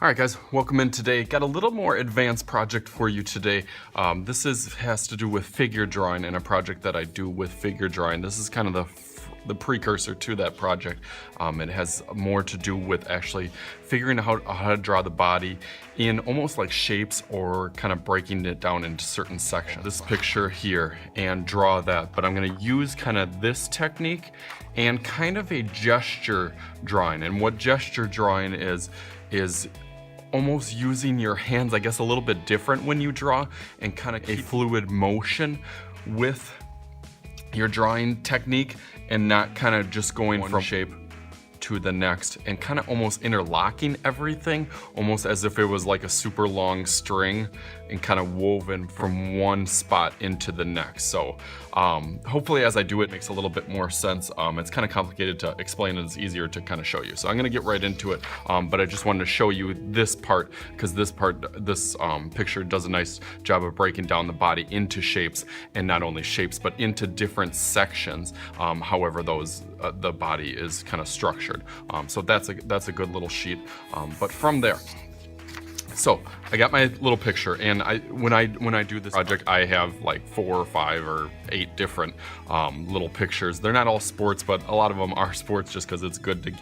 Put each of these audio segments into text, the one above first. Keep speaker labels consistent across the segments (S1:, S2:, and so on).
S1: All right, guys, welcome in today. Got a little more advanced project for you today. This has to do with figure drawing and a project that I do with figure drawing. This is kind of the precursor to that project. It has more to do with actually figuring out how to draw the body in almost like shapes or kind of breaking it down into certain sections. This picture here and draw that, but I'm gonna use kind of this technique and kind of a gesture drawing. And what gesture drawing is almost using your hands, I guess, a little bit different when you draw and kind of a fluid motion with your drawing technique and not kind of just going from shape to the next and kind of almost interlocking everything, almost as if it was like a super long string and kind of woven from one spot into the next. So hopefully as I do it makes a little bit more sense. It's kind of complicated to explain and it's easier to kind of show you. So I'm gonna get right into it, but I just wanted to show you this part because this picture does a nice job of breaking down the body into shapes, and not only shapes, but into different sections, however the body is kind of structured. So that's a good little sheet, but from there. So I got my little picture, and when I do this project, I have like 4 or 5 or 8 different little pictures. They're not all sports, but a lot of them are sports just because it's good to.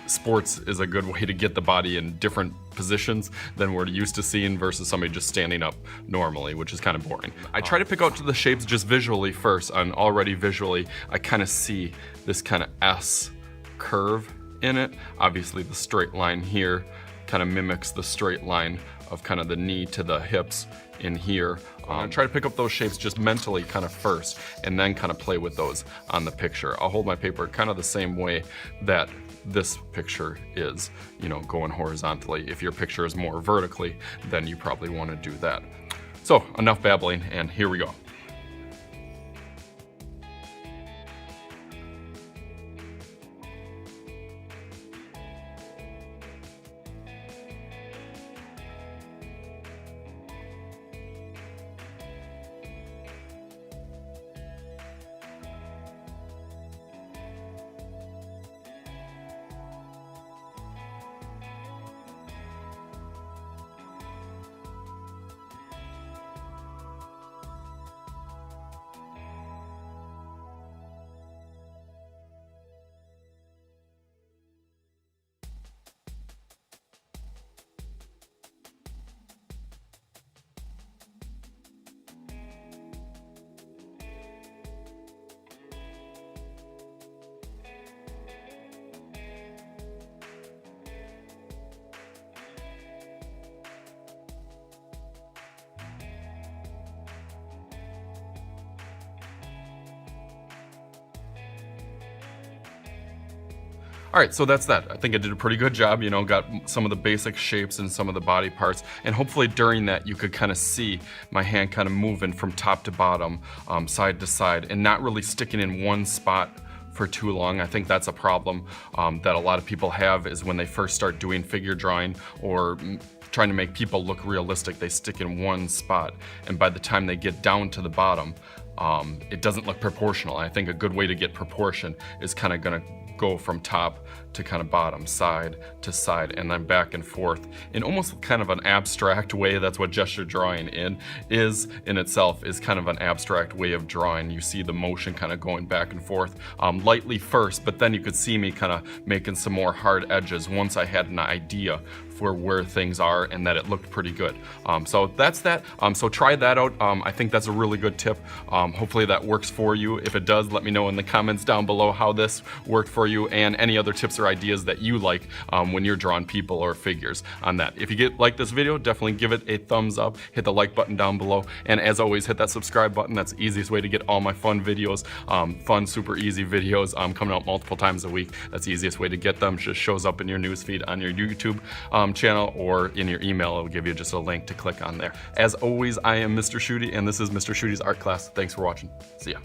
S1: Sports is a good way to get the body in different positions than we're used to seeing versus somebody just standing up normally, which is kind of boring. I try to pick out the shapes just visually first, and already visually I kind of see this kind of S curve in it. Obviously the straight line here kind of mimics the straight line of kind of the knee to the hips in here. Try to pick up those shapes just mentally kind of first, and then kind of play with those on the picture. I'll hold my paper kind of the same way that this picture is, you know, going horizontally. If your picture is more vertically, then you probably want to do that. So enough babbling, and here we go. All right, so that's that. I think I did a pretty good job, you know, got some of the basic shapes and some of the body parts, and hopefully during that you could kind of see my hand kind of moving from top to bottom, side to side, and not really sticking in one spot for too long. I think that's a problem that a lot of people have, is when they first start doing figure drawing or trying to make people look realistic, they stick in one spot, and by the time they get down to the bottom, it doesn't look proportional. I think a good way to get proportion is kind of gonna go from top to kind of bottom, side to side, and then back and forth in almost kind of an abstract way. That's what gesture drawing is in itself, is kind of an abstract way of drawing. You see the motion kind of going back and forth lightly first, but then you could see me kind of making some more hard edges once I had an idea for where things are and that it looked pretty good. So that's that. So try that out. I think that's a really good tip. Hopefully that works for you. If it does, let me know in the comments down below how this worked for you, and any other tips or ideas that you like when you're drawing people or figures on that. If you like this video, definitely give it a thumbs up, hit the like button down below, and as always, hit that subscribe button. That's the easiest way to get all my fun videos, fun, super easy videos coming out multiple times a week. That's the easiest way to get them. Just shows up in your newsfeed on your YouTube channel, or in your email. It'll give you just a link to click on there. As always, I am Mr. Shooty, and this is Mr. Shooty's Art Class. Thanks for watching. See ya.